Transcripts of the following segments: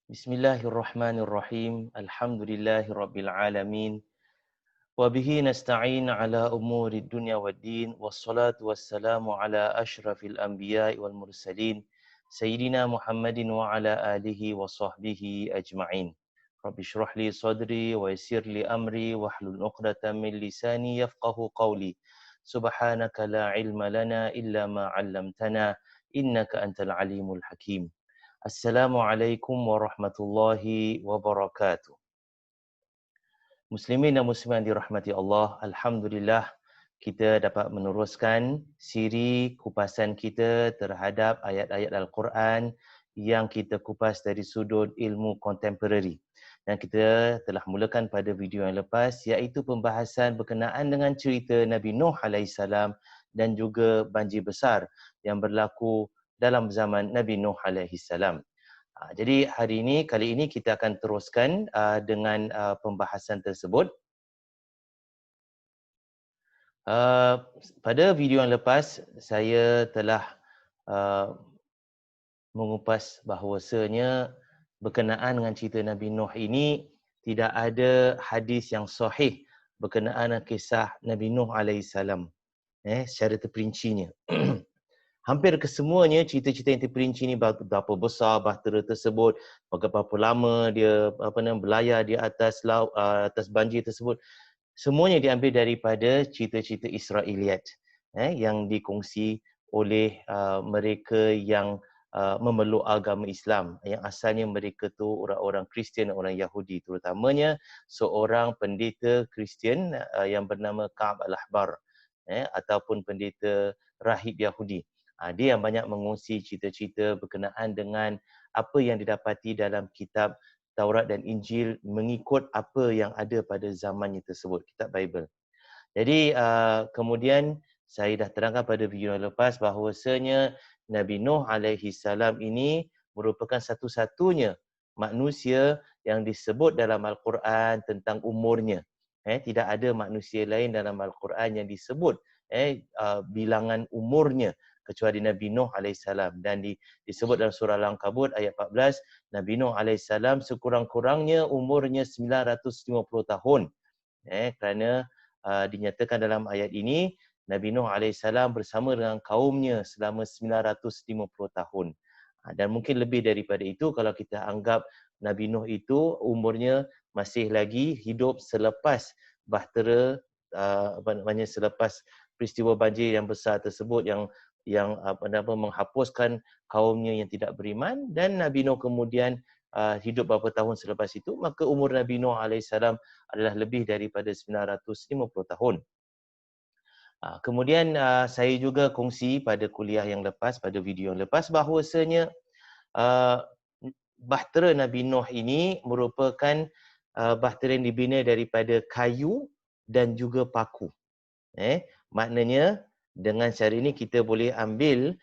Bismillahirrahmanirrahim. Alhamdulillahirabbil alamin. Wa bihi nasta'in ala umuri dunya waddin. Wassalatu wassalamu ala asyrafil anbiya'i wal mursalin. Sayyidina Muhammadin wa ala alihi wa sahbihi ajma'in. Rabbi shrah li sadri wa yassir li amri wahlul 'uqdatam min lisani yafqahu qawli. Subhanaka la ilma lana illa ma 'allamtana innaka antal alimul hakim. Assalamualaikum warahmatullahi wabarakatuh. Muslimin dan muslimat dirahmati Allah, alhamdulillah kita dapat meneruskan siri kupasan kita terhadap ayat-ayat Al-Quran yang kita kupas dari sudut ilmu kontemporari. Dan kita telah mulakan pada video yang lepas iaitu pembahasan berkenaan dengan cerita Nabi Nuh alaihissalam dan juga banjir besar yang berlaku dalam zaman Nabi Nuh alaihissalam. Jadi kali ini kita akan teruskan dengan pembahasan tersebut. Pada video yang lepas saya telah mengupas bahawasanya berkenaan dengan cerita Nabi Nuh ini tidak ada hadis yang sahih berkenaan dengan kisah Nabi Nuh alaihissalam secara terperincinya. Hampir kesemuanya cerita-cerita yang terperinci ni berapa besar bahtera tersebut, berapa lama dia berlayar di atas laut, atas banjir tersebut. Semuanya diambil daripada cerita-cerita Israiliyat yang dikongsi oleh mereka yang memeluk agama Islam, yang asalnya mereka tu orang-orang Kristian, orang Yahudi, terutamanya seorang pendeta Kristian yang bernama Ka'ab al-Ahbar ataupun pendeta rahib Yahudi. Dia yang banyak mengongsi cerita-cerita berkenaan dengan apa yang didapati dalam kitab Taurat dan Injil mengikut apa yang ada pada zamannya tersebut, kitab Bible. Jadi kemudian saya dah terangkan pada video yang lepas bahawasanya Nabi Nuh alaihi salam ini merupakan satu-satunya manusia yang disebut dalam Al-Quran tentang umurnya. Tidak ada manusia lain dalam Al-Quran yang disebut bilangan umurnya kecuali Nabi Nuh alaihissalam, dan disebut dalam surah Al-Ankabut ayat 14, Nabi Nuh alaihissalam sekurang-kurangnya umurnya 950 tahun. Kerana dinyatakan dalam ayat ini Nabi Nuh alaihissalam bersama dengan kaumnya selama 950 tahun. Dan mungkin lebih daripada itu kalau kita anggap Nabi Nuh itu umurnya masih lagi hidup selepas bahtera selepas peristiwa banjir yang besar tersebut yang menghapuskan kaumnya yang tidak beriman, dan Nabi Nuh kemudian hidup beberapa tahun selepas itu, maka umur Nabi Nuh alaihissalam adalah lebih daripada 950 tahun. Kemudian saya juga kongsi pada kuliah yang lepas, pada video yang lepas, bahawasanya bahtera Nabi Nuh ini merupakan bahtera yang dibina daripada kayu dan juga paku. Maknanya dengan cara ini kita boleh ambil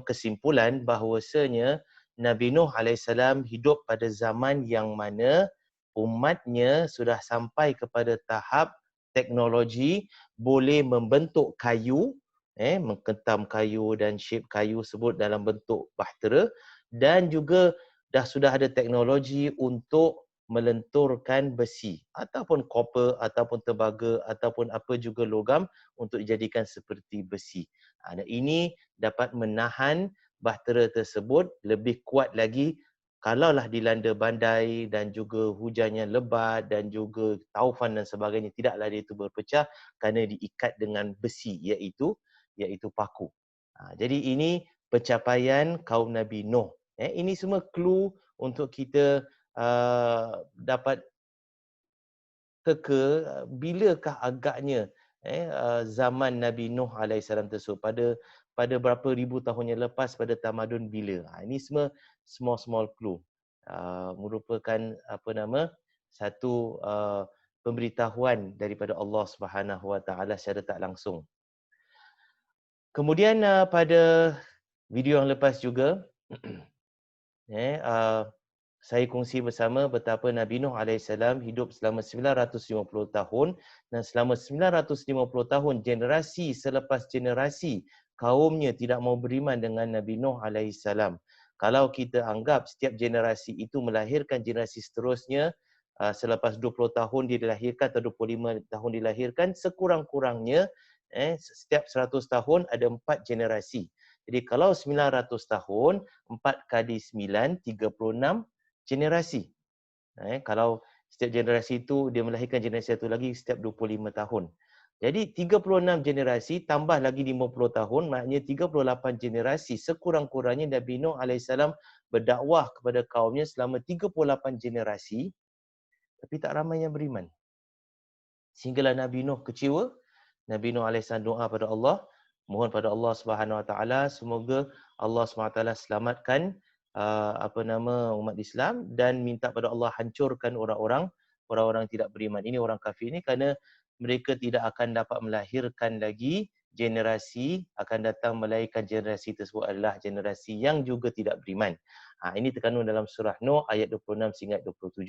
kesimpulan bahawasanya Nabi Nuh alaihissalam hidup pada zaman yang mana umatnya sudah sampai kepada tahap teknologi boleh membentuk kayu, mengkentam kayu dan shape kayu sebut dalam bentuk bahtera, dan juga sudah ada teknologi untuk melenturkan besi ataupun copper ataupun tembaga ataupun apa juga logam untuk dijadikan seperti besi. Dan ini dapat menahan bahtera tersebut lebih kuat lagi kalaulah dilanda bandai dan juga hujannya lebat dan juga taufan dan sebagainya, tidaklah dia itu berpecah kerana diikat dengan besi iaitu paku. Jadi ini pencapaian kaum Nabi Nuh. Ini semua clue untuk kita dapat teka bilakah agaknya zaman Nabi Nuh alaihissalam tersebut pada berapa ribu tahun yang lepas, pada tamadun bila. Ini semua small clue, merupakan satu pemberitahuan daripada Allah Subhanahu Wa Taala secara tak langsung. Kemudian pada video yang lepas juga saya kongsi bersama betapa Nabi Nuh alaihissalam hidup selama 950 tahun, dan selama 950 tahun generasi selepas generasi kaumnya tidak mau beriman dengan Nabi Nuh alaihissalam. Kalau kita anggap setiap generasi itu melahirkan generasi seterusnya, selepas 20 tahun dia dilahirkan atau 25 tahun dilahirkan, sekurang-kurangnya setiap 100 tahun ada 4 generasi. Jadi kalau 900 tahun, 4 kali 9, 36 generasi. Kalau setiap generasi itu dia melahirkan generasi satu lagi setiap 25 tahun. Jadi 36 generasi tambah lagi 50 tahun, maknanya 38 generasi sekurang-kurangnya Nabi Nuh AS berdakwah kepada kaumnya selama 38 generasi, tapi tak ramai yang beriman. Sehinggalah Nabi Nuh kecewa, Nabi Nuh AS doa pada Allah, mohon pada Allah Subhanahu Wa Taala semoga Allah Subhanahu Wa Taala selamatkan umat Islam dan minta pada Allah hancurkan orang-orang tidak beriman ini, orang kafir ini, kerana mereka tidak akan dapat melahirkan lagi generasi akan datang melainkan generasi tersebut adalah generasi yang juga tidak beriman. Ini terkandung dalam surah Nuh ayat 26 sehingga 27.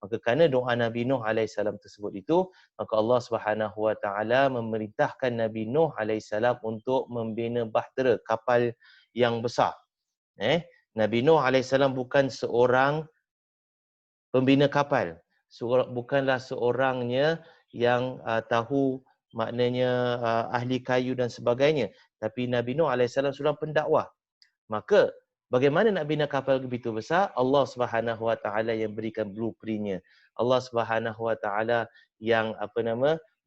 Maka kerana doa Nabi Nuh AS tersebut itu, maka Allah Subhanahu Wa Taala memerintahkan Nabi Nuh AS untuk membina bahtera, kapal yang besar. Nabi Nuh AS bukan seorang pembina kapal. Bukanlah seorangnya yang tahu maknanya ahli kayu dan sebagainya. Tapi Nabi Nuh AS seorang pendakwah. Maka bagaimana nak bina kapal begitu besar? Allah Subhanahu Wa Taala yang berikan blueprintnya. Allah Subhanahu Wa Taala yang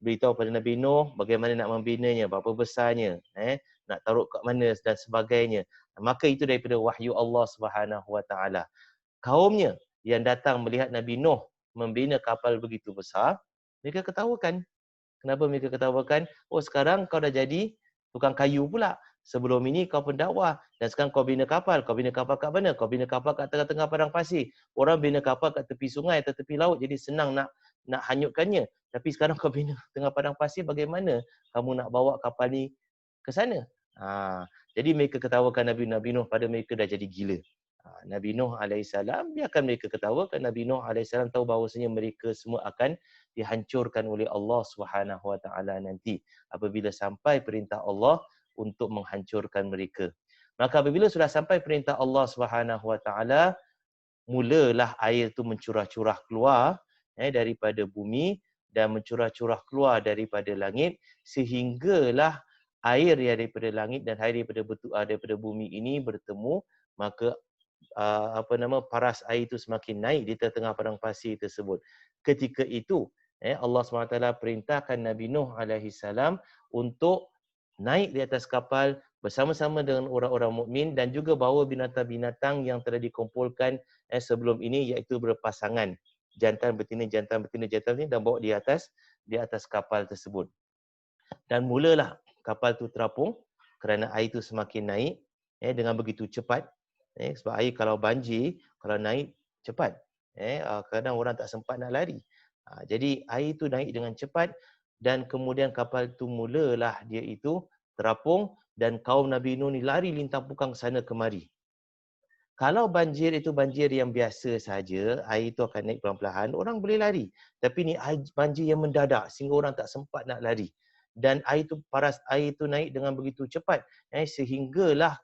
beritahu pada Nabi Nuh bagaimana nak membinanya, berapa besarnya, nak taruh kat mana dan sebagainya. Maka itu daripada wahyu Allah Subhanahu Wa Taala. Kaumnya yang datang melihat Nabi Nuh membina kapal begitu besar, mereka ketawakan. Kenapa mereka ketawakan? Oh, sekarang kau dah jadi tukang kayu pula. Sebelum ini kau pendakwah dan sekarang kau bina kapal. Kau bina kapal kat mana? Kau bina kapal kat tengah-tengah padang pasir. Orang bina kapal kat tepi sungai atau tepi laut, jadi senang nak hanyutkannya. Tapi sekarang kau bina tengah padang pasir, bagaimana kamu nak bawa kapal ni ke sana? Jadi mereka ketawakan Nabi Nuh, pada mereka dah jadi gila. Nabi Nuh AS, biarkan mereka ketawa, kerana Nabi Nuh AS tahu bahawasanya mereka semua akan dihancurkan oleh Allah Subhanahu Wa Taala nanti apabila sampai perintah Allah untuk menghancurkan mereka. Maka apabila sudah sampai perintah Allah Subhanahu Wa Taala, mulalah air itu mencurah-curah keluar daripada bumi dan mencurah-curah keluar daripada langit, sehinggalah air yang daripada langit dan air daripada bumi ini bertemu, maka paras air itu semakin naik di tengah padang pasir tersebut. Ketika itu Allah SWT perintahkan Nabi Nuh AS untuk naik di atas kapal bersama-sama dengan orang-orang mukmin dan juga bawa binatang-binatang yang telah dikumpulkan sebelum ini, iaitu berpasangan, jantan betina dan bawa di atas kapal tersebut. Dan mulalah kapal itu terapung kerana air itu semakin naik dengan begitu cepat. Sebab air kalau banjir, kalau naik cepat, kadang orang tak sempat nak lari. Jadi air itu naik dengan cepat dan kemudian kapal itu mulalah dia itu terapung dan kaum Nabi Nuh ni lari lintang pukang sana kemari. Kalau banjir itu banjir yang biasa saja, air itu akan naik perlahan-lahan, orang boleh lari. Tapi ni banjir yang mendadak sehingga orang tak sempat nak lari. Dan paras air itu naik dengan begitu cepat sehinggalah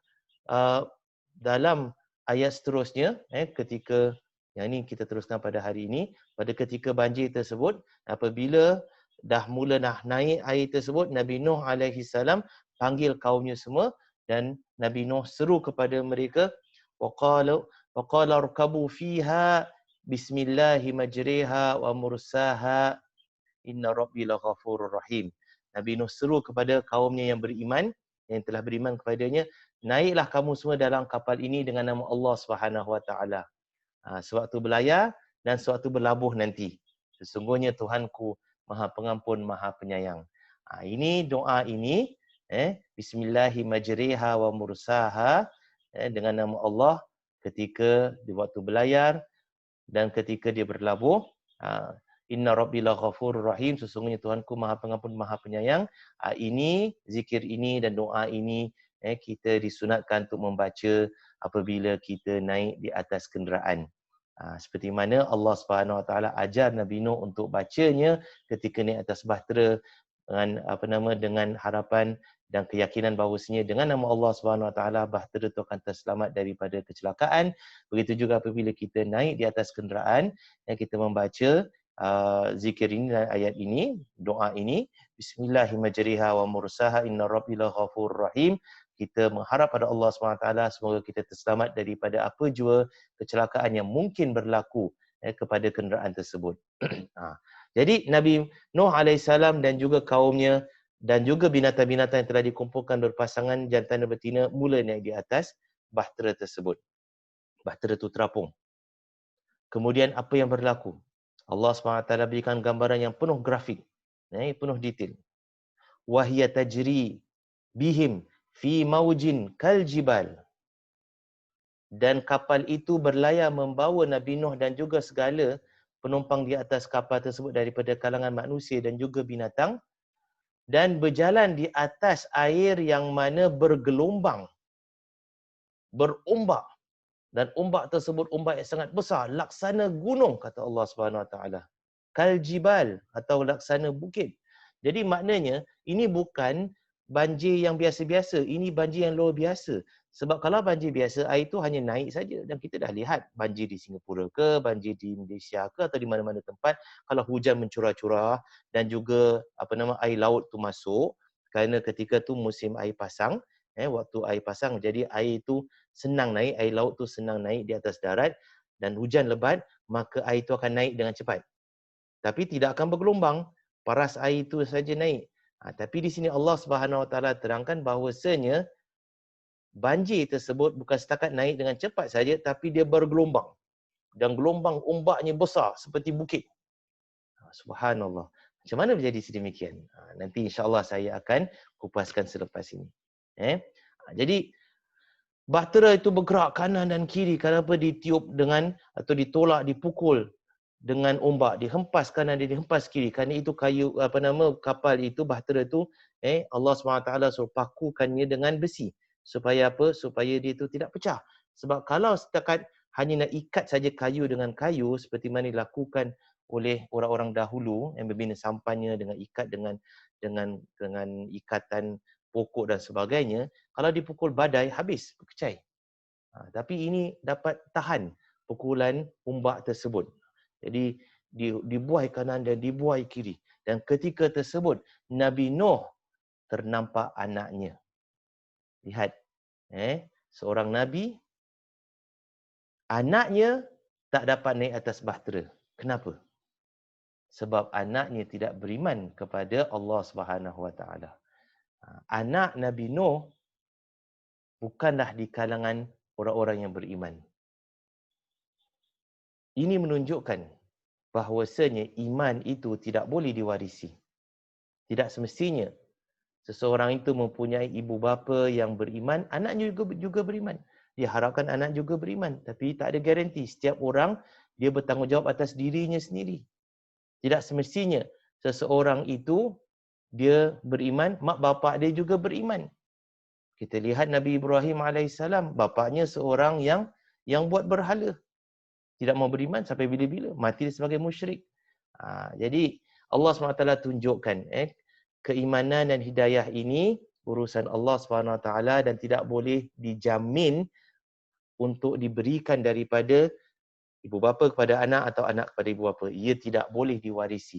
dalam ayat seterusnya, ketika yang ini kita teruskan pada hari ini, pada ketika banjir tersebut, apabila dah mula naik air tersebut, Nabi Nuh AS panggil kaumnya semua dan Nabi Nuh seru kepada mereka, waqala rkabu fiha bismillahi majriha wa mursaha inna rabbi laghafurur rahim. Nabi Nuh seru kepada kaumnya yang beriman, yang telah beriman kepadanya, naiklah kamu semua dalam kapal ini dengan nama Allah Subhanahu Wa Taala. Sewaktu berlayar dan sewaktu berlabuh nanti. Sesungguhnya Tuhanku Maha Pengampun, Maha Penyayang. Ini doa ini, bismillahi majriha wa mursaha, dengan nama Allah ketika di waktu berlayar dan ketika dia berlabuh. Inna rabbi laghafurur rahim, sesungguhnya Tuhanku Maha Pengampun, Maha Penyayang. Ini, zikir ini dan doa ini kita disunatkan untuk membaca apabila kita naik di atas kenderaan. Seperti mana Allah Subhanahu Wa Taala ajar Nabi Nuh untuk bacanya ketika naik atas bahtera dengan dengan harapan dan keyakinan bahawasanya dengan nama Allah Subhanahu Wa Taala bahtera itu akan terselamat daripada kecelakaan. Begitu juga apabila kita naik di atas kenderaan yang kita membaca zikir ini dan ayat ini, doa ini, Bismillahirrahmanirrahim wa mursaha inna rabbi laghafurur rahim. Kita mengharap pada Allah SWT semoga kita terselamat daripada apa jua kecelakaan yang mungkin berlaku kepada kenderaan tersebut. Jadi Nabi Nuh AS dan juga kaumnya dan juga binatang-binatang yang telah dikumpulkan berpasangan jantan dan betina mula naik di atas bahtera tersebut. Bahtera itu terapung. Kemudian apa yang berlaku? Allah SWT berikan gambaran yang penuh grafik, penuh detail. Wahya tajri bihim fi maujin kal jibal. Dan kapal itu berlayar membawa Nabi Nuh dan juga segala penumpang di atas kapal tersebut daripada kalangan manusia dan juga binatang, dan berjalan di atas air yang mana bergelombang, berombak. Dan ombak tersebut ombak yang sangat besar, laksana gunung, kata Allah Subhanahu Wa Taala. Kal jibal, atau laksana bukit. Jadi maknanya ini bukan banjir yang biasa-biasa, ini banjir yang luar biasa. Sebab kalau banjir biasa, air itu hanya naik saja, dan kita dah lihat banjir di Singapura ke, banjir di Malaysia ke, atau di mana-mana tempat, kalau hujan mencurah-curah dan juga air laut tu masuk, kerana ketika tu musim air pasang, waktu air pasang, jadi air itu senang naik, air laut tu senang naik di atas darat, dan hujan lebat, maka air itu akan naik dengan cepat. Tapi tidak akan bergelombang, paras air itu saja naik. Tapi di sini Allah Subhanahu Wa Taala terangkan bahawasanya banjir tersebut bukan setakat naik dengan cepat saja, tapi dia bergelombang. Dan gelombang ombaknya besar seperti bukit. Subhanallah. Macam mana menjadi sedemikian? Nanti insya-Allah saya akan kupaskan selepas ini. Jadi bahtera itu bergerak kanan dan kiri, kenapa ditiup dengan atau ditolak, dipukul dengan ombak, dihempas kanan dan dihempas kiri. Kerana itu kapal itu, bahtera itu, Allah SWT suruh pakukannya dengan besi. Supaya apa? Supaya dia itu tidak pecah. Sebab kalau setakat hanya nak ikat saja kayu dengan kayu, seperti mana dilakukan oleh orang-orang dahulu yang membina sampannya dengan ikat dengan ikatan pokok dan sebagainya, kalau dipukul badai, habis, berkecai. Tapi ini dapat tahan pukulan ombak tersebut. Jadi dibuai kanan dan dibuai kiri. Dan ketika tersebut, Nabi Nuh ternampak anaknya. Lihat, seorang Nabi, anaknya tak dapat naik atas bahtera. Kenapa? Sebab anaknya tidak beriman kepada Allah Subhanahu Wa Taala. Anak Nabi Nuh bukanlah di kalangan orang-orang yang beriman. Ini menunjukkan bahawasanya iman itu tidak boleh diwarisi. Tidak semestinya seseorang itu mempunyai ibu bapa yang beriman, anaknya juga beriman. Dia harapkan anak juga beriman, tapi tak ada garanti. Setiap orang dia bertanggungjawab atas dirinya sendiri. Tidak semestinya seseorang itu dia beriman, mak bapak dia juga beriman. Kita lihat Nabi Ibrahim AS, bapaknya seorang yang buat berhala. Tidak mau beriman sampai bila-bila, mati sebagai musyrik. Jadi Allah SWT tunjukkan keimanan dan hidayah ini urusan Allah SWT dan tidak boleh dijamin untuk diberikan daripada ibu bapa kepada anak atau anak kepada ibu bapa. Ia tidak boleh diwarisi.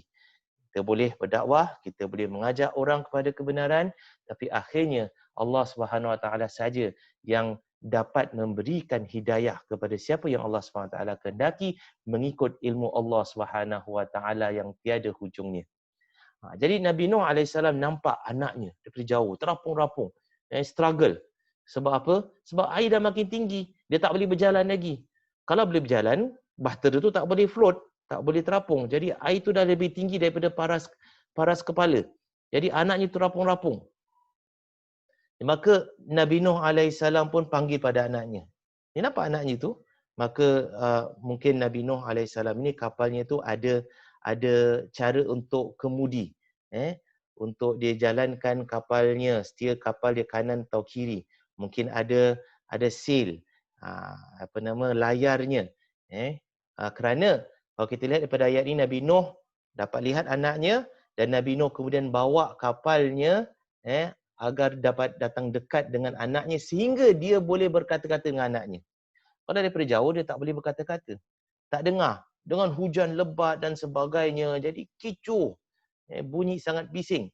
Kita boleh berdakwah, kita boleh mengajak orang kepada kebenaran, tapi akhirnya Allah Subhanahu Wa Taala saja yang dapat memberikan hidayah kepada siapa yang Allah SWT kehendaki mengikut ilmu Allah Subhanahu Wa Taala yang tiada hujungnya. Jadi Nabi Nuh AS nampak anaknya daripada jauh, terapung-rapung, struggle. Sebab apa? Sebab air dah makin tinggi, dia tak boleh berjalan lagi. Kalau boleh berjalan, bahtera tu tak boleh float, tak boleh terapung. Jadi air tu dah lebih tinggi daripada paras kepala. Jadi anaknya terapung-rapung. Maka Nabi Nuh AS pun panggil pada anaknya. Dia nampak anaknya tu, maka mungkin Nabi Nuh AS ini kapalnya tu ada cara untuk kemudi. Untuk dia jalankan kapalnya, steer kapal dia kanan atau kiri. Mungkin ada sail, layarnya. Kerana kalau kita lihat daripada ayat ini, Nabi Nuh dapat lihat anaknya dan Nabi Nuh kemudian bawa kapalnya agar dapat datang dekat dengan anaknya sehingga dia boleh berkata-kata dengan anaknya. Kalau daripada jauh dia tak boleh berkata-kata. Tak dengar. Dengan hujan lebat dan sebagainya. Jadi kecoh. Bunyi sangat bising.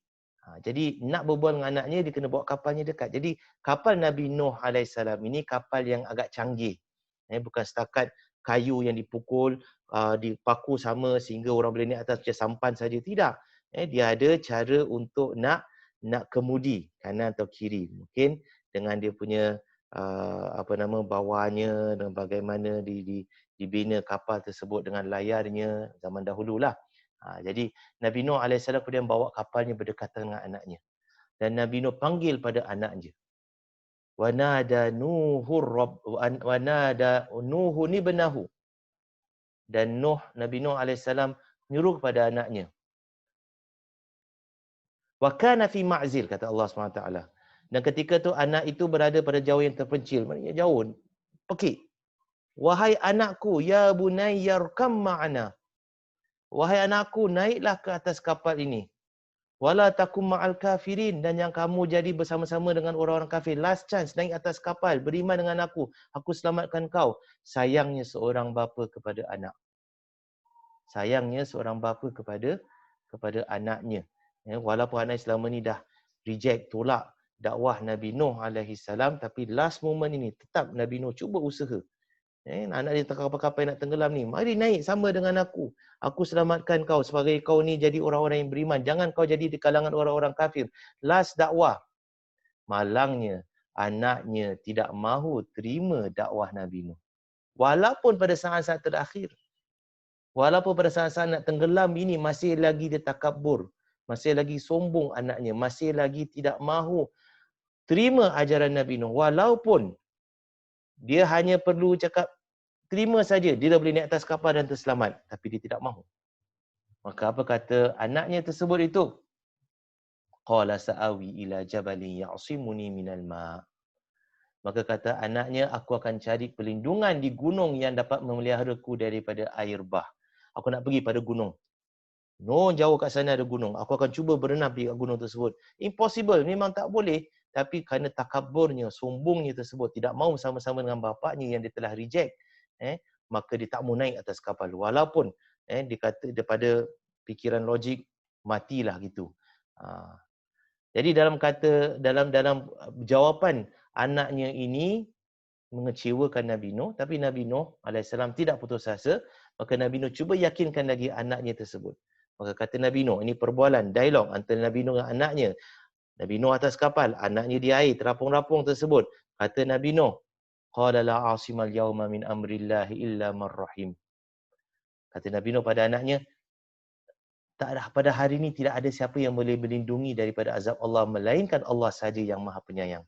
Jadi nak berbual dengan anaknya, dia kena bawa kapalnya dekat. Jadi kapal Nabi Nuh alaihissalam ini kapal yang agak canggih. Bukan setakat kayu yang dipukul, dipaku sama sehingga orang boleh naik atas macam sampan saja. Tidak. Dia ada cara untuk nak kemudi kanan atau kiri. Mungkin dengan dia punya bawahnya dan bagaimana dibina kapal tersebut dengan layarnya zaman dahululah. Jadi Nabi Nuh alaihissalam kemudian bawa kapalnya berdekatan dengan anaknya. Dan Nabi Nuh panggil pada anaknya. Wanada Nuhun ibnahu. Dan Nabi Nuh alaihissalam menyuruh kepada anaknya. Wa kana fi ma'zil, kata Allah SWT. Dan ketika tu anak itu berada pada jauh yang terpencil, maknanya jauh, pekik. Wahai anakku, ya bunayyarkam ma'ana. Wahai anakku, naiklah ke atas kapal ini. Wala takum ma'al kafirin, dan yang kamu jadi bersama-sama dengan orang-orang kafir. Last chance, naik atas kapal, beriman dengan aku selamatkan kau. Sayangnya seorang bapa kepada anak. Sayangnya seorang bapa kepada anaknya. Walaupun anak selama ni dah reject, tolak dakwah Nabi Nuh alaihi salam, tapi last moment ini tetap Nabi Nuh cuba usaha. Anak dia tengah kapal nak tenggelam ni, mari naik sama dengan aku selamatkan kau sebagai kau ni jadi orang-orang yang beriman, jangan kau jadi di kalangan orang-orang kafir. Last dakwah. Malangnya anaknya tidak mahu terima dakwah Nabi Nuh, walaupun pada saat-saat terakhir, walaupun pada saat-saat nak tenggelam ini masih lagi dia takabur, masih lagi sombong anaknya, masih lagi tidak mahu terima ajaran Nabi Nuh. Walaupun dia hanya perlu cakap terima saja, dia dah boleh naik atas kapal dan terselamat. Tapi dia tidak mahu. Maka apa kata anaknya tersebut itu? Qala sa'awi ila jabalin ya'simuni minal ma'. Maka kata anaknya, aku akan cari perlindungan di gunung yang dapat memeliharaku daripada air bah. Aku nak pergi pada gunung. No, jauh kat sana ada gunung. Aku akan cuba berenang pergi kat gunung tersebut. Impossible, memang tak boleh. Tapi kerana takaburnya, sombongnya tersebut, tidak mahu sama-sama dengan bapaknya yang dia telah reject, maka dia tak mau naik atas kapal. Walaupun dia kata daripada fikiran logik, matilah gitu. Jadi dalam jawapan anaknya ini mengecewakan Nabi Nuh, tapi Nabi Nuh alaihissalam tidak putus asa. Maka Nabi Nuh cuba yakinkan lagi anaknya tersebut. Maka kata Nabi Nuh, ini perbualan, dialog antara Nabi Nuh dengan anaknya. Nabi Nuh atas kapal, anaknya di air, terapung-rapung tersebut. Kata Nabi Nuh, qala la asimal yawma min amrillahi illa man rahim. Kata Nabi Nuh pada anaknya, pada hari ini tidak ada siapa yang boleh melindungi daripada azab Allah melainkan Allah saja yang Maha Penyayang.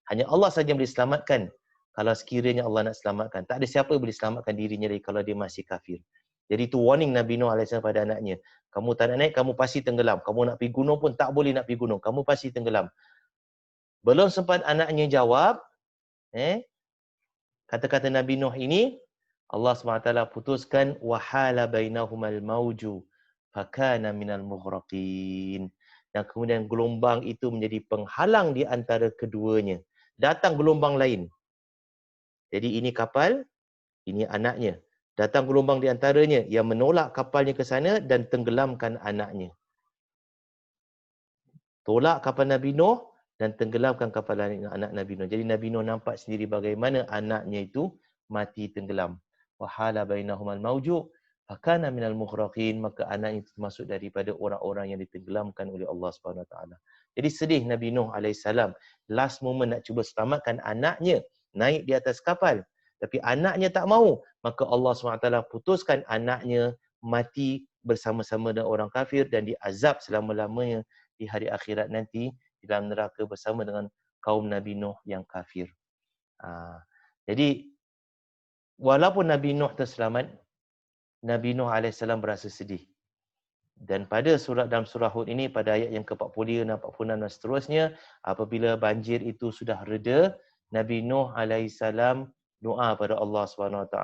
Hanya Allah saja yang boleh selamatkan kalau sekiranya Allah nak selamatkan. Tak ada siapa yang boleh selamatkan dirinya lagi kalau dia masih kafir. Jadi itu warning Nabi Nuh AS pada anaknya. Kamu tak nak naik, kamu pasti tenggelam. Kamu nak pergi gunung pun tak boleh nak pergi gunung. Kamu pasti tenggelam. Belum sempat anaknya jawab, kata-kata Nabi Nuh ini, Allah SWT putuskan, wahala bainahumal mauju fakana minal mughraqin. Dan kemudian gelombang itu menjadi penghalang di antara keduanya. Datang gelombang lain. Jadi ini kapal, ini anaknya. Datang gelombang di antaranya yang menolak kapalnya ke sana dan tenggelamkan anaknya. Tolak kapal Nabi Nuh dan tenggelamkan kapal anak Nabi Nuh. Jadi Nabi Nuh nampak sendiri bagaimana anaknya itu mati tenggelam. Wahala bainahumal mauju fakana minal mughraqin, maka anaknya itu termasuk daripada orang-orang yang ditenggelamkan oleh Allah Subhanahu Wa Taala. Jadi sedih Nabi Nuh alaihissalam, last moment nak cuba selamatkan anaknya naik di atas kapal. Tapi anaknya tak mahu, maka Allah SWT putuskan anaknya mati bersama-sama dengan orang kafir dan diazab selama-lamanya di hari akhirat nanti di dalam neraka bersama dengan kaum Nabi Nuh yang kafir. Jadi walaupun Nabi Nuh terselamat, Nabi Nuh AS berasa sedih. Dan pada dalam surah Hud ini, pada ayat yang ke-45 dan 46 dan seterusnya, apabila banjir itu sudah reda, Nabi Nuh AS doa pada Allah SWT.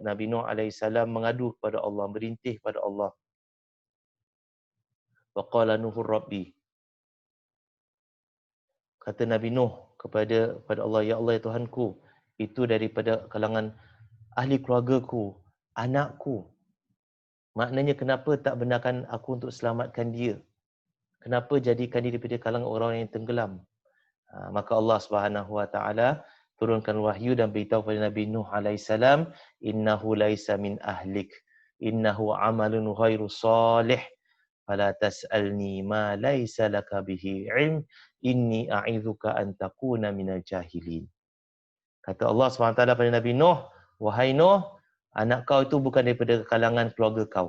Nabi Nuh AS mengadu kepada Allah, merintih pada Allah. Wa qala Nuhur Rabbi. kata Nabi Nuh kepada Allah, ya Allah ya Tuhanku, itu daripada kalangan ahli keluargaku, anakku. Maknanya kenapa tak benarkan aku untuk selamatkan dia? Kenapa jadikan dia daripada kalangan orang yang tenggelam? Maka Allah Subhanahu Wa Taala turunkan wahyu dan beritahu kepada Nabi Nuh alaihissalam, innahu laisa min ahlik, innahu amalun ghairu salih, fala tas'alni ma laisa laka bihi ilm, inni a'idzuka an takuna minal jahilin. Kata Allah SWT pada Nabi Nuh, wahai Nuh, anak kau itu bukan daripada kalangan keluarga kau.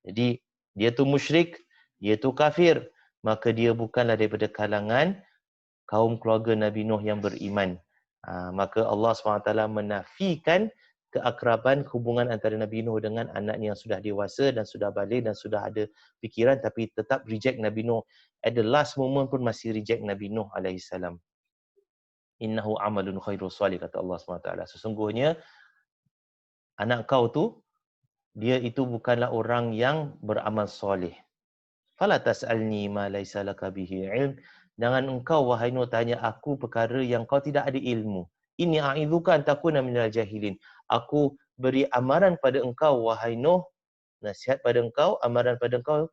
Jadi dia tu musyrik, dia tu kafir, maka dia bukanlah daripada kalangan kaum keluarga Nabi Nuh yang beriman. Maka Allah SWT menafikan keakraban hubungan antara Nabi Nuh dengan anaknya yang sudah dewasa dan sudah balik dan sudah ada fikiran, tapi tetap reject Nabi Nuh. At the last moment pun masih reject Nabi Nuh alaihissalam. Innahu amalun khairu salih, kata Allah SWT. Sesungguhnya anak kau tu, dia itu bukanlah orang yang beramal soleh. Fala tas'alni ma laisa laka bihi ilm. Jangan engkau wahai Nuh tanya aku perkara yang kau tidak ada ilmu. Inni a'idzuka an takuna minal jahilin. Aku beri amaran pada engkau wahai Nuh, nasihat pada engkau, amaran pada engkau,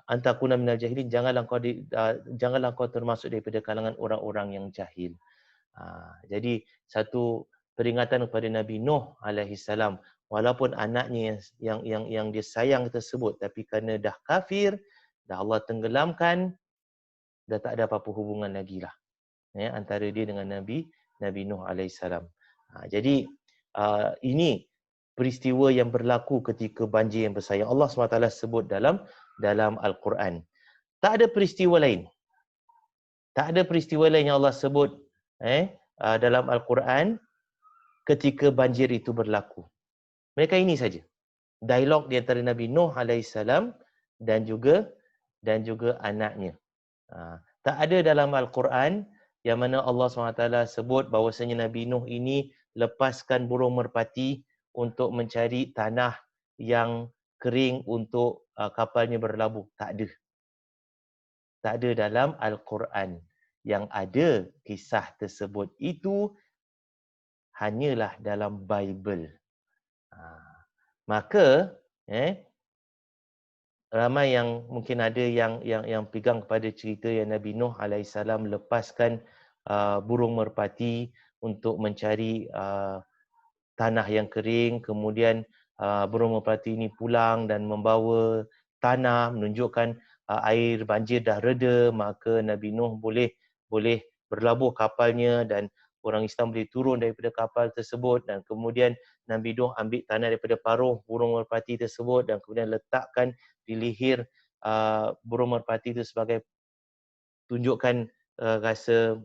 an takuna minal jahilin, janganlah kau termasuk daripada kalangan orang-orang yang jahil. Jadi satu peringatan kepada Nabi Nuh alaihissalam, walaupun anaknya yang dia sayang tersebut, tapi kerana dah kafir, dah Allah tenggelamkan, dah tak ada apa-apa hubungan lagi lah antara dia dengan Nabi Nuh alaihissalam. Jadi ini peristiwa yang berlaku ketika banjir yang besar yang Allah SWT sebut dalam Al-Quran. Tak ada peristiwa lain. Tak ada peristiwa lain yang Allah sebut dalam Al-Quran ketika banjir itu berlaku. Mereka ini saja. Dialog di antara Nabi Nuh alaihissalam dan juga anaknya. Tak ada dalam Al-Quran yang mana Allah SWT sebut bahawasanya Nabi Nuh ini lepaskan burung merpati untuk mencari tanah yang kering untuk kapalnya berlabuh. Tak ada. Tak ada dalam Al-Quran. Yang ada kisah tersebut itu hanyalah dalam Bible. Maka ramai yang mungkin ada yang pegang kepada cerita yang Nabi Nuh alaihissalam lepaskan burung merpati untuk mencari tanah yang kering, kemudian burung merpati ini pulang dan membawa tanah, menunjukkan air banjir dah reda, maka Nabi Nuh boleh berlabuh kapalnya dan orang Islam boleh turun daripada kapal tersebut, dan kemudian Nabi Nuh ambil tanah daripada paruh burung merpati tersebut dan kemudian letakkan di leher burung merpati itu sebagai tunjukkan rasa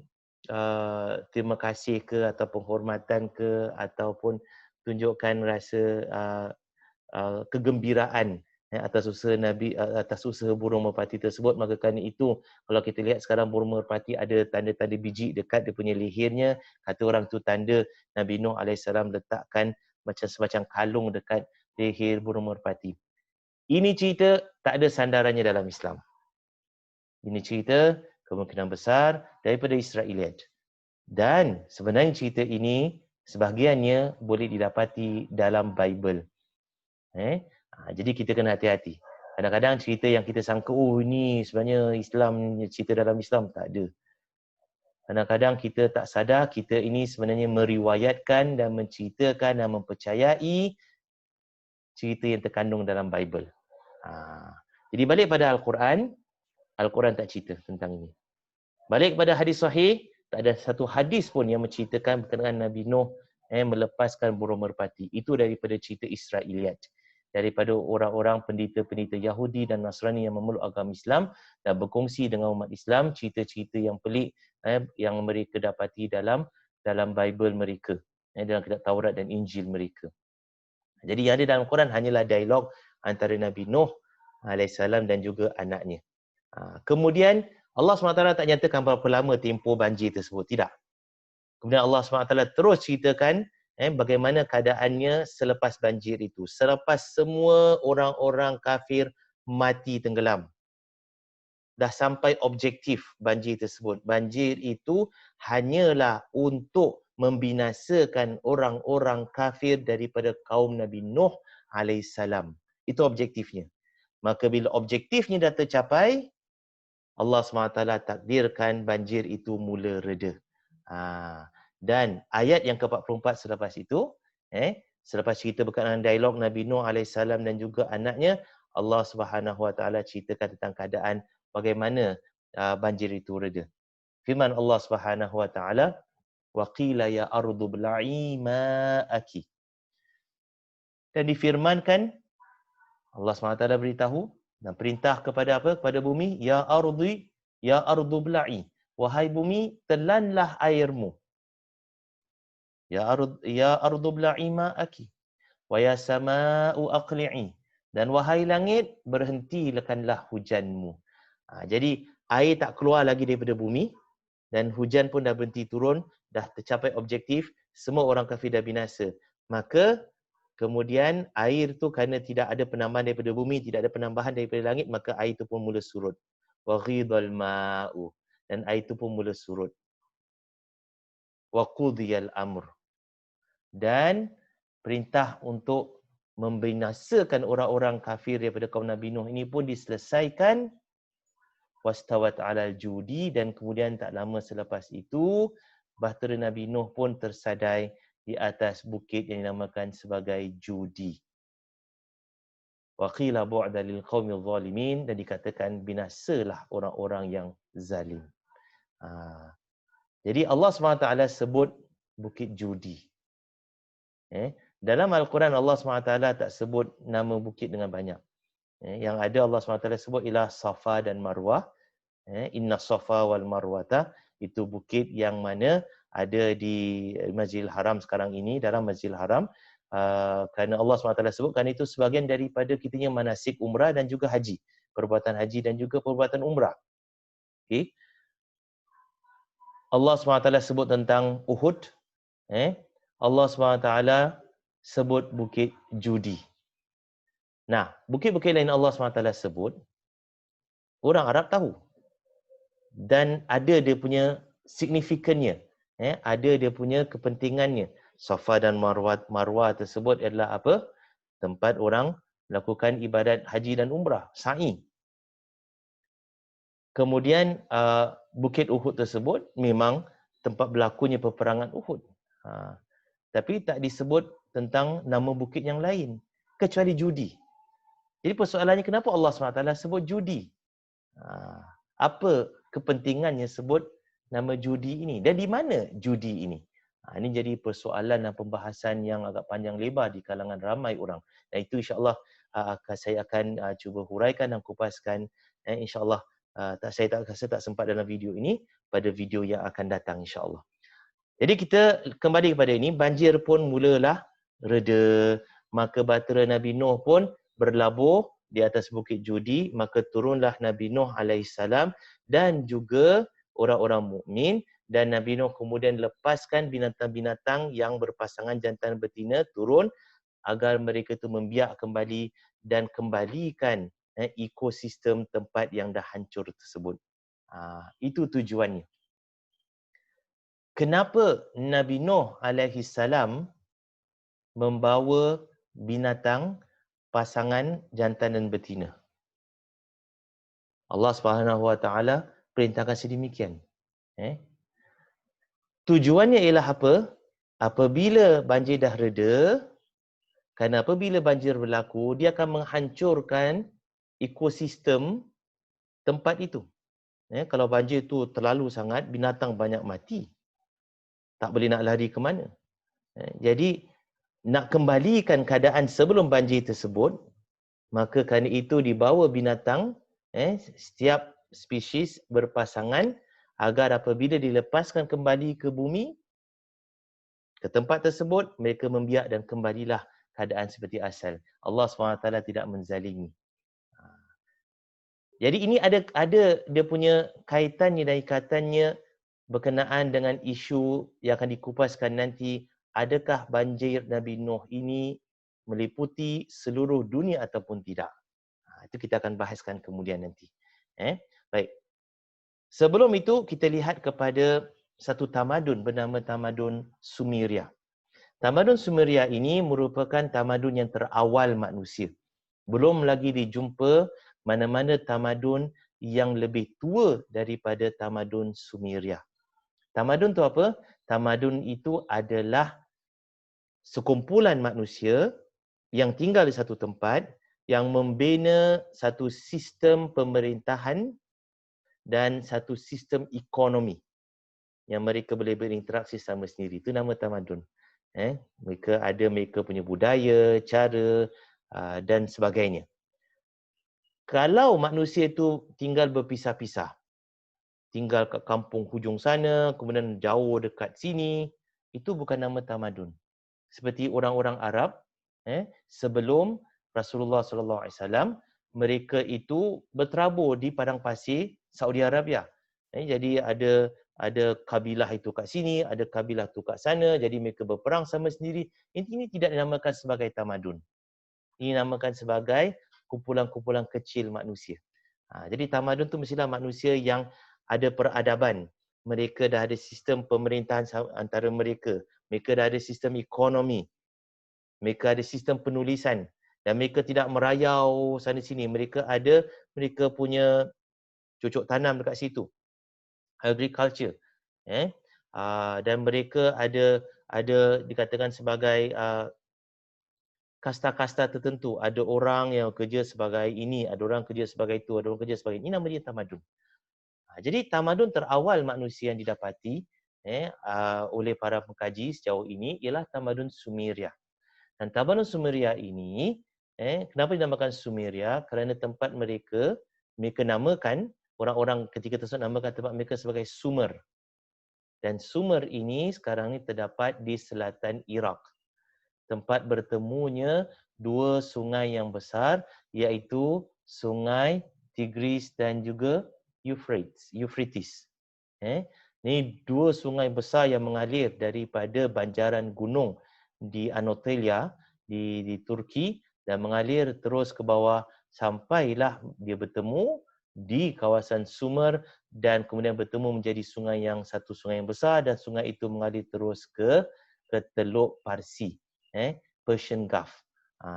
terima kasih ke atau penghormatan ke, ataupun tunjukkan rasa kegembiraan atas usaha burung merpati tersebut. Maka kerana itu, kalau kita lihat sekarang burung merpati ada tanda-tanda biji dekat dia punya lehernya, kata orang tu tanda Nabi Nuh alaihissalam letakkan macam semacam kalung dekat leher burung merpati. Ini cerita tak ada sandarannya dalam Islam. Ini cerita kemungkinan besar daripada Israeliat. Dan sebenarnya cerita ini sebahagiannya boleh didapati dalam Bible. Jadi kita kena hati-hati. Kadang-kadang cerita yang kita sangka, ini sebenarnya Islam, cerita dalam Islam, tak ada. Kadang-kadang kita tak sadar kita ini sebenarnya meriwayatkan dan menceritakan dan mempercayai cerita yang terkandung dalam Bible. Jadi balik pada Al-Quran, Al-Quran tak cerita tentang ini. Balik kepada hadis sahih, tak ada satu hadis pun yang menceritakan berkenaan Nabi Nuh melepaskan burung merpati. Itu daripada cerita Israeliat. Daripada orang-orang pendeta-pendeta Yahudi dan Nasrani yang memeluk agama Islam dan berkongsi dengan umat Islam cerita-cerita yang pelik yang mereka dapati dalam Bible mereka, dalam kitab Taurat dan Injil mereka. Jadi yang ada dalam Quran hanyalah dialog antara Nabi Nuh alaihissalam dan juga anaknya. Kemudian Allah SWT tak nyatakan berapa lama tempoh banjir tersebut. Tidak. Kemudian Allah SWT terus ceritakan bagaimana keadaannya selepas banjir itu. Selepas semua orang-orang kafir mati tenggelam. dah sampai objektif banjir tersebut. Banjir itu hanyalah untuk membinasakan orang-orang kafir daripada kaum Nabi Nuh alaihissalam. Itu objektifnya. Maka bila objektifnya dah tercapai, Allah SWT takdirkan banjir itu mula reda. Dan ayat yang ke-44 selepas itu, selepas cerita berkenaan dialog Nabi Nuh alaihissalam dan juga anaknya, Allah Subhanahu Wa Taala ceritakan tentang keadaan bagaimana banjir itu reda. Firman Allah Subhanahu Wa Taala, wa qila ya ardu bla'i ma'aki. Dan difirmankan, Allah SWT beritahu dan perintah kepada apa? Kepada bumi, ya ardu bla'i. Wahai bumi, telanlah airmu. Ya ardu bla'i ma'aki. Wa ya sama'u aqli'i. Dan wahai langit, berhentikanlah hujanmu. Jadi air tak keluar lagi daripada bumi dan hujan pun dah berhenti turun, dah tercapai objektif, semua orang kafir dah binasa. Maka kemudian air tu kerana tidak ada penambahan daripada bumi, tidak ada penambahan daripada langit, maka air itu pun mula surut. Wa ghidal ma'u. Dan air itu pun mula surut. Wa qudiyal amr. Dan perintah untuk membinasakan orang-orang kafir daripada kaum Nabi Nuh ini pun diselesaikan. Wastawat 'alal judi, dan kemudian tak lama selepas itu bahtera Nabi Nuh pun tersadai di atas bukit yang dinamakan sebagai Judi. Wa qila bu'da lil qaumil zalimin, dan dikatakan binasalah orang-orang yang zalim. Jadi Allah SWT sebut bukit Judi. Dalam Al-Quran Allah SWT tak sebut nama bukit dengan banyak. Yang ada Allah SWT sebut ialah Safa dan Marwah. Inna Safa wal Marwata, itu bukit yang mana ada di Masjidil Haram sekarang ini, dalam Masjidil Haram. Kerana Allah SWT sebutkan itu sebahagian daripada kitanya manasik umrah dan juga haji. Perbuatan haji dan juga perbuatan umrah. Okay. Allah SWT sebut tentang Uhud. Allah SWT sebut bukit Judi. Nah, bukit-bukit lain Allah SWT sebut, orang Arab tahu. Dan ada dia punya signifikannya. Ada dia punya kepentingannya. Safa dan Marwah tersebut adalah apa? Tempat orang melakukan ibadat haji dan umrah, sa'i. Kemudian bukit Uhud tersebut memang tempat berlakunya peperangan Uhud. Tapi tak disebut tentang nama bukit yang lain kecuali Judi. Jadi persoalannya, kenapa Allah SWT sebut Judi? Apa kepentingannya sebut nama Judi ini? Dan di mana Judi ini? Ini jadi persoalan dan pembahasan yang agak panjang lebar di kalangan ramai orang. Dan itu insya-Allah saya akan cuba huraikan dan kupaskan, insya-Allah. Saya tak sempat dalam video ini, pada video yang akan datang insya-Allah. Jadi kita kembali kepada ini, banjir pun mulalah reda, maka bahtera Nabi Nuh pun berlabuh di atas bukit Judi, maka turunlah Nabi Nuh alaihissalam dan juga orang-orang mukmin, dan Nabi Nuh kemudian lepaskan binatang-binatang yang berpasangan jantan betina turun agar mereka itu membiak kembali dan kembalikan ekosistem tempat yang dah hancur tersebut. Itu tujuannya. Kenapa Nabi Nuh alaihissalam membawa binatang pasangan jantan dan betina? Allah Subhanahu Wa Taala perintahkan sedemikian. Tujuannya ialah apa? Apabila banjir dah reda, kerana apabila banjir berlaku, dia akan menghancurkan ekosistem tempat itu. Kalau banjir itu terlalu sangat, binatang banyak mati. Tak boleh nak lari ke mana. Jadi, nak kembalikan keadaan sebelum banjir tersebut, maka kerana itu dibawa binatang, setiap spesies berpasangan, agar apabila dilepaskan kembali ke bumi, ke tempat tersebut, mereka membiak dan kembalilah keadaan seperti asal. Allah SWT tidak menzalimi. Jadi ini ada dia punya kaitannya dan ikatannya berkenaan dengan isu yang akan dikupaskan nanti. Adakah banjir Nabi Nuh ini meliputi seluruh dunia ataupun tidak? Itu kita akan bahaskan kemudian nanti. Baik. Sebelum itu kita lihat kepada satu tamadun bernama tamadun Sumeria. Tamadun Sumeria ini merupakan tamadun yang terawal manusia. Belum lagi dijumpa mana-mana tamadun yang lebih tua daripada tamadun Sumeria. Tamadun tu apa? Tamadun itu adalah sekumpulan manusia yang tinggal di satu tempat yang membina satu sistem pemerintahan dan satu sistem ekonomi yang mereka boleh berinteraksi sama sendiri. Itu nama tamadun. Mereka punya budaya, cara dan sebagainya. Kalau manusia itu tinggal berpisah-pisah, tinggal kat kampung hujung sana, kemudian jauh dekat sini, itu bukan nama tamadun. Seperti orang-orang Arab, sebelum Rasulullah SAW, mereka itu berterabur di padang pasir Saudi Arabia. Jadi ada kabilah itu kat sini, ada kabilah tu kat sana, jadi mereka berperang sama sendiri. Ini tidak dinamakan sebagai tamadun. Ini dinamakan sebagai kumpulan-kumpulan kecil manusia. Jadi tamadun tu mestilah manusia yang ada peradaban. Mereka dah ada sistem pemerintahan antara mereka. Mereka dah ada sistem ekonomi. Mereka ada sistem penulisan. Dan mereka tidak merayau sana sini. Mereka punya cocok tanam dekat situ. Agriculture. Dan mereka ada dikatakan sebagai kasta-kasta tertentu. Ada orang yang kerja sebagai ini, ada orang kerja sebagai itu, ada orang kerja sebagai ini. Nama dia tamadun. Jadi tamadun terawal manusia yang didapati oleh para pengkaji sejauh ini ialah tamadun Sumeria. Dan tamadun Sumeria ini, kenapa dinamakan Sumeria? Kerana tempat mereka namakan, orang-orang ketika tersebut namakan tempat mereka sebagai Sumer. Dan Sumer ini sekarang ni terdapat di selatan Iraq. Tempat bertemunya dua sungai yang besar, iaitu sungai Tigris dan juga Euphrates. Ini dua sungai besar yang mengalir daripada banjaran gunung di Anatolia, di Turki, dan mengalir terus ke bawah sampailah dia bertemu di kawasan Sumer dan kemudian bertemu menjadi satu sungai yang besar, dan sungai itu mengalir terus ke Teluk Parsi. Persian Gulf.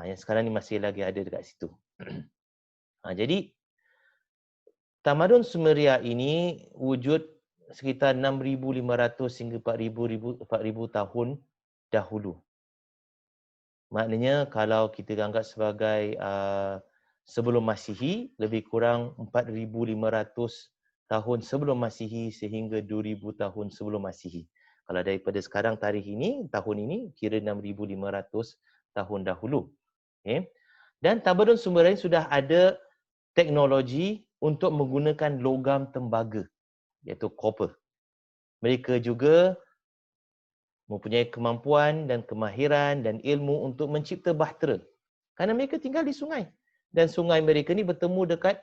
Yang sekarang ni masih lagi ada dekat situ. Jadi tamadun Sumeria ini wujud sekitar 6,500 hingga 4,000 tahun dahulu. Maknanya kalau kita anggap sebagai sebelum Masihi, lebih kurang 4,500 tahun sebelum Masihi sehingga 2,000 tahun sebelum Masihi. Kalau daripada sekarang tahun ini kira 6,500 tahun dahulu. Dan tamadun Sumeria sudah ada teknologi untuk menggunakan logam tembaga, iaitu copper. Mereka juga mempunyai kemampuan dan kemahiran dan ilmu untuk mencipta bahtera. Kerana mereka tinggal di sungai. Dan sungai mereka ni bertemu dekat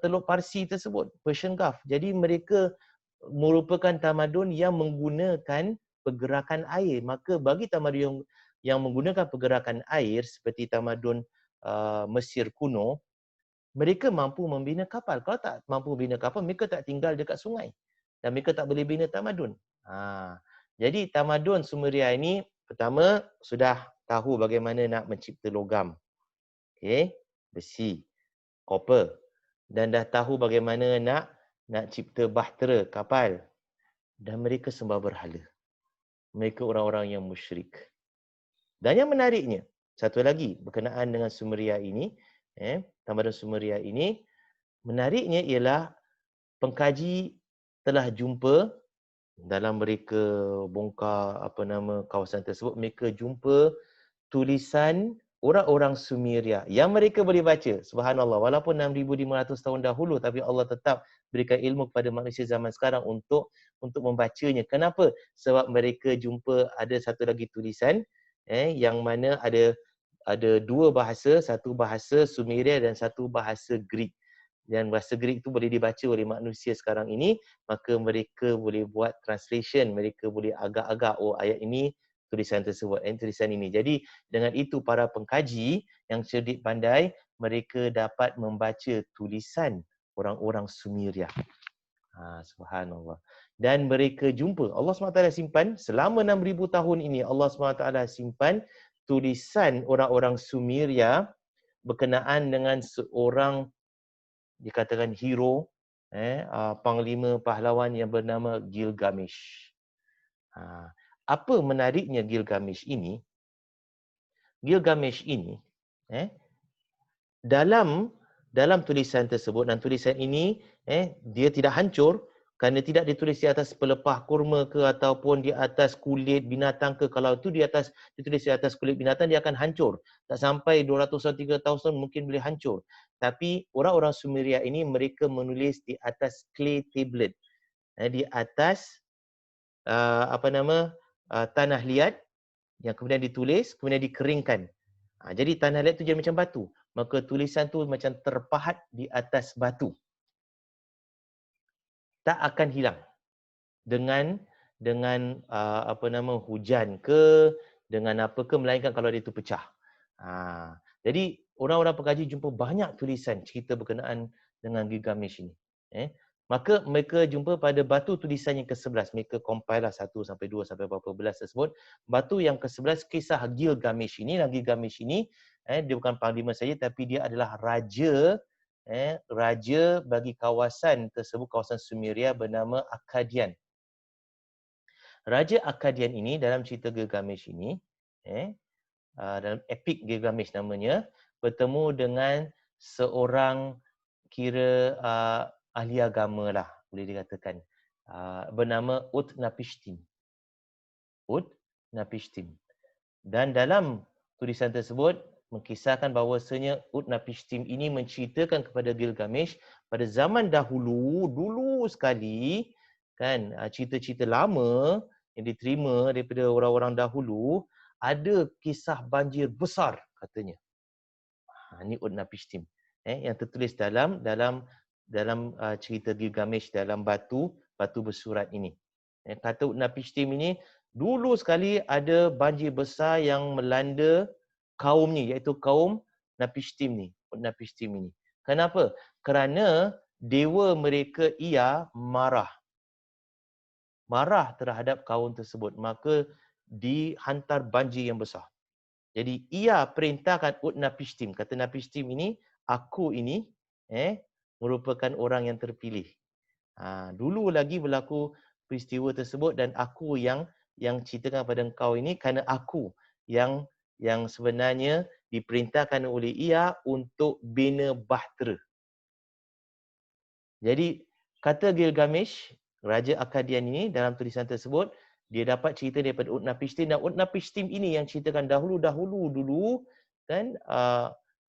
Teluk Parsi tersebut, Persian Gulf. Jadi mereka merupakan tamadun yang menggunakan pergerakan air. Maka bagi tamadun yang menggunakan pergerakan air seperti tamadun Mesir kuno, mereka mampu membina kapal. Kalau tak mampu membina kapal, mereka tak tinggal dekat sungai. Dan mereka tak boleh bina tamadun. Jadi tamadun Sumeria ini pertama sudah tahu bagaimana nak mencipta logam. Besi, copper. Dan dah tahu bagaimana nak cipta bahtera, kapal. Dan mereka sembah berhala. Mereka orang-orang yang musyrik. Dan yang menariknya, satu lagi berkenaan dengan Sumeria ini, tamadun Sumeria ini, menariknya ialah pengkaji telah jumpa dalam mereka bongkar kawasan tersebut, mereka jumpa tulisan orang-orang Sumeria yang mereka boleh baca. Subhanallah, walaupun 6,500 tahun dahulu, tapi Allah tetap berikan ilmu kepada manusia zaman sekarang untuk membacanya. Kenapa? Sebab mereka jumpa ada satu lagi tulisan yang mana ada dua bahasa, satu bahasa Sumeria dan satu bahasa Greek. Dan bahasa Greek itu boleh dibaca oleh manusia sekarang ini, maka mereka boleh buat translation, mereka boleh agak-agak, ayat ini tulisan tersebut, tulisan ini. Jadi dengan itu para pengkaji yang cerdik pandai, mereka dapat membaca tulisan orang-orang Sumeria. Subhanallah. Dan mereka jumpa, Allah SWT simpan selama 6,000 tahun ini, Allah SWT simpan tulisan orang-orang Sumeria berkenaan dengan seorang dikatakan hero, panglima pahlawan yang bernama Gilgamesh. Apa menariknya Gilgamesh ini? Gilgamesh ini, dalam tulisan tersebut, dan tulisan ini dia tidak hancur kerana tidak ditulis di atas pelepah kurma ke ataupun di atas kulit binatang ke. Kalau itu ditulis di atas kulit binatang, dia akan hancur. Tak sampai 200 atau 300 tahun mungkin boleh hancur. Tapi orang-orang Sumeria ini mereka menulis di atas clay tablet, di atas tanah liat yang kemudian ditulis, kemudian dikeringkan. Jadi tanah liat tu jadi macam batu. Maka tulisan tu macam terpahat di atas batu. Tak akan hilang dengan hujan ke, dengan apa ke, melainkan kalau dia itu pecah. Jadi orang-orang pengkaji jumpa banyak tulisan cerita berkenaan dengan Gilgamesh ini. Maka mereka jumpa pada batu tulisan yang ke-11. Mereka compile lah 1 sampai 2 sampai berapa belas tersebut. Batu yang ke-11 kisah Gilgamesh ini. Dan Gilgamesh ini dia bukan panglima saja, tapi dia adalah raja bagi kawasan tersebut, kawasan Sumeria bernama Akkadian. Raja Akkadian ini dalam cerita Gilgamesh ini, dalam epik Gilgamesh namanya, bertemu dengan seorang kira ahli agama lah, boleh dikatakan, bernama Utnapishtim. Utnapishtim. Dan dalam tulisan tersebut mengkisahkan bahawasanya Utnapishtim ini menceritakan kepada Gilgamesh pada zaman dahulu, dulu sekali, kan, cerita-cerita lama yang diterima daripada orang-orang dahulu, ada kisah banjir besar katanya. Ini Utnapishtim, yang tertulis dalam cerita Gilgamesh dalam batu bersurat ini. Kata Utnapishtim ini, dulu sekali ada banjir besar yang melanda kaum ni, iaitu kaum Napishtim ni, Utnapishtim ini. Kenapa? Kerana dewa mereka ia marah terhadap kaum tersebut, maka dihantar banjir yang besar. Jadi ia perintahkan Utnapishtim, kata Napishtim ini, aku ini merupakan orang yang terpilih. Dulu lagi berlaku peristiwa tersebut dan aku yang ceritakan pada engkau ini, kerana aku yang sebenarnya diperintahkan oleh ia untuk bina bahtera. Jadi kata Gilgamesh, Raja Akkadian ini dalam tulisan tersebut, dia dapat cerita daripada Utnapishtim, dan Utnapishtim ini yang ceritakan dahulu dulu kan,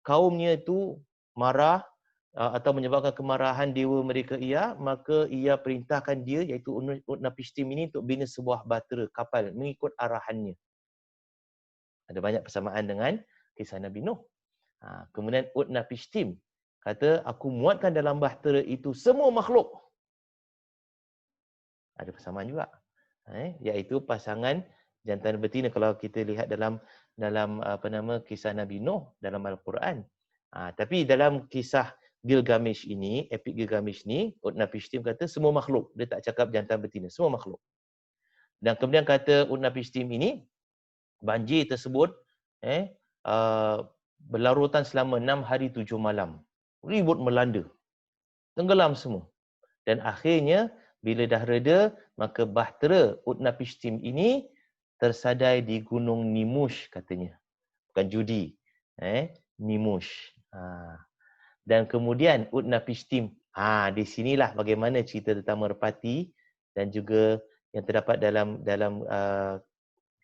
kaumnya itu marah atau menyebabkan kemarahan dewa mereka ia, maka ia perintahkan dia, iaitu Utnapishtim ini, untuk bina sebuah bahtera kapal mengikut arahannya. Ada banyak persamaan dengan kisah Nabi Nuh. Kemudian Utnapishtim kata, aku muatkan dalam bahtera itu semua makhluk. Ada persamaan juga, iaitu pasangan jantan betina kalau kita lihat dalam kisah Nabi Nuh dalam Al-Quran. Tapi dalam kisah Gilgamesh ini, epik Gilgamesh ni, Utnapishtim kata semua makhluk. Dia tak cakap jantan betina, semua makhluk. Dan kemudian kata Utnapishtim ini, banjir tersebut berlarutan selama 6 hari 7 malam. Ribut melanda. Tenggelam semua. Dan akhirnya bila dah reda, maka bahtera Utnapishtim ini tersadai di Gunung Nimush katanya. Bukan judi. Nimush. Dan kemudian Utnapishtim, di sinilah bagaimana cerita tentang merpati dan juga yang terdapat dalam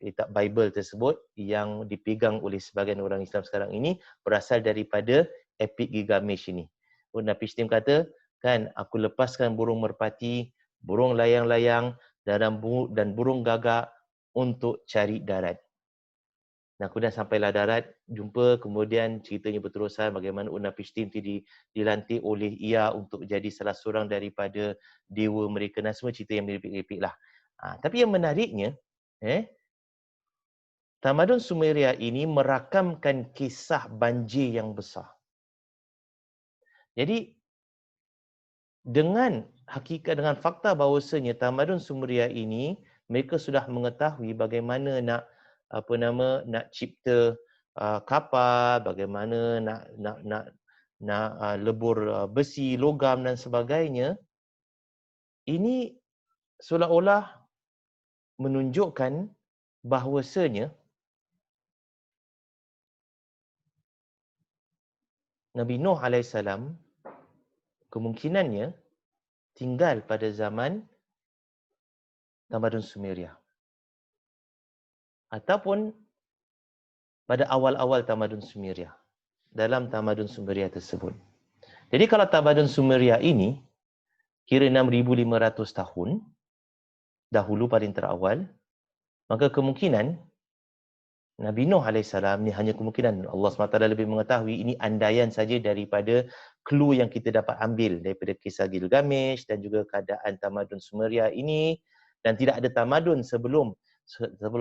kitab Bible tersebut yang dipegang oleh sebahagian orang Islam sekarang ini berasal daripada epik Gilgamesh ini. Utnapishtim kata, kan, aku lepaskan burung merpati, burung layang-layang dan burung gagak untuk cari darat. Dan kemudian sampailah darat, jumpa, kemudian ceritanya berterusan bagaimana Utnapishtim dilantik oleh ia untuk jadi salah seorang daripada dewa mereka, dan semua cerita yang mirip-mirip lah. Tapi yang menariknya, tamadun Sumeria ini merakamkan kisah banjir yang besar. Jadi dengan hakikat, dengan fakta bahawasanya tamadun Sumeria ini mereka sudah mengetahui bagaimana nak cipta kapal, bagaimana nak lebur besi, logam dan sebagainya. Ini seolah-olah menunjukkan bahawasanya Nabi Nuh alaihissalam kemungkinannya tinggal pada zaman tamadun Sumeria ataupun pada awal-awal tamadun Sumeria, dalam tamadun Sumeria tersebut. Jadi kalau tamadun Sumeria ini kira 6,500 tahun dahulu paling terawal, maka kemungkinan Nabi Nuh alaihissalam ni hanya kemungkinan, Allah SWT lebih mengetahui, ini andaian saja daripada clue yang kita dapat ambil daripada kisah Gilgamesh dan juga keadaan tamadun Sumeria ini, dan tidak ada tamadun sebelum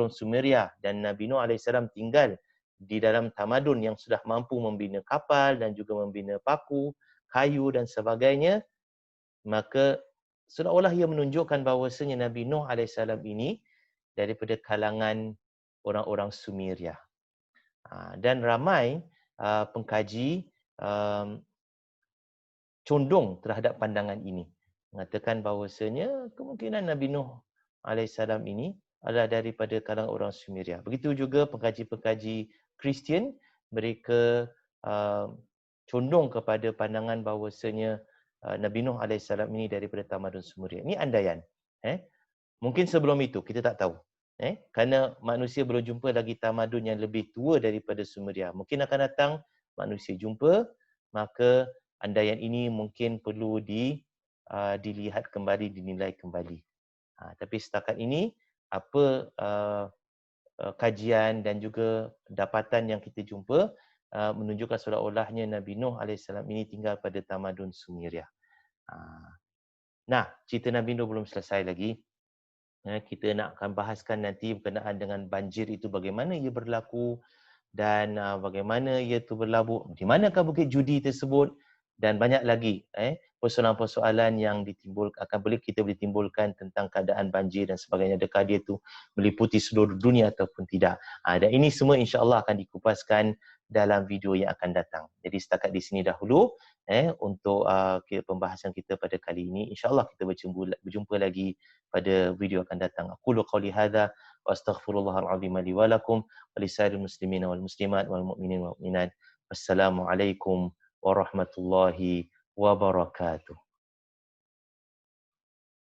Sumeria, dan Nabi Nuh alaihissalam tinggal di dalam tamadun yang sudah mampu membina kapal dan juga membina paku, kayu dan sebagainya. Maka seolah-olah ia menunjukkan bahawasanya Nabi Nuh alaihissalam ini daripada kalangan orang-orang Sumeria. Dan ramai pengkaji condong terhadap pandangan ini, mengatakan bahawasanya kemungkinan Nabi Nuh alaihissalam ini adalah daripada kalangan orang Sumeria. Begitu juga pengkaji-pengkaji Kristian, mereka condong kepada pandangan bahawasanya Nabi Nuh alaihissalam ini daripada tamadun Sumeria. Ini andaian. Mungkin sebelum itu kita tak tahu. Kerana manusia belum jumpa lagi tamadun yang lebih tua daripada Sumeria. Mungkin akan datang manusia jumpa, maka andaian ini mungkin perlu dilihat kembali, dinilai kembali. Tapi setakat ini apa kajian dan juga dapatan yang kita jumpa menunjukkan seolah-olahnya Nabi Nuh alaihissalam ini tinggal pada tamadun Sumeria. Nah, cerita Nabi Nuh belum selesai lagi. Kita nak akan bahaskan nanti berkenaan dengan banjir itu, bagaimana ia berlaku dan bagaimana ia itu berlabuh, di manakah bukit judi tersebut, dan banyak lagi persoalan-persoalan yang kita boleh timbulkan tentang keadaan banjir dan sebagainya. Adakah dia itu meliputi seluruh dunia ataupun tidak. Dan ini semua insya-Allah akan dikupaskan dalam video yang akan datang. Jadi setakat di sini dahulu untuk pembahasan kita pada kali ini. Insya-Allah kita berjumpa lagi pada video akan datang. Aqulu qawli hadza wa astaghfirullahal azim li wa lakum wa lisairil muslimin wal muslimat wal mu'minin wal mu'minat. Wassalamualaikum warahmatullahi wabarakatuh.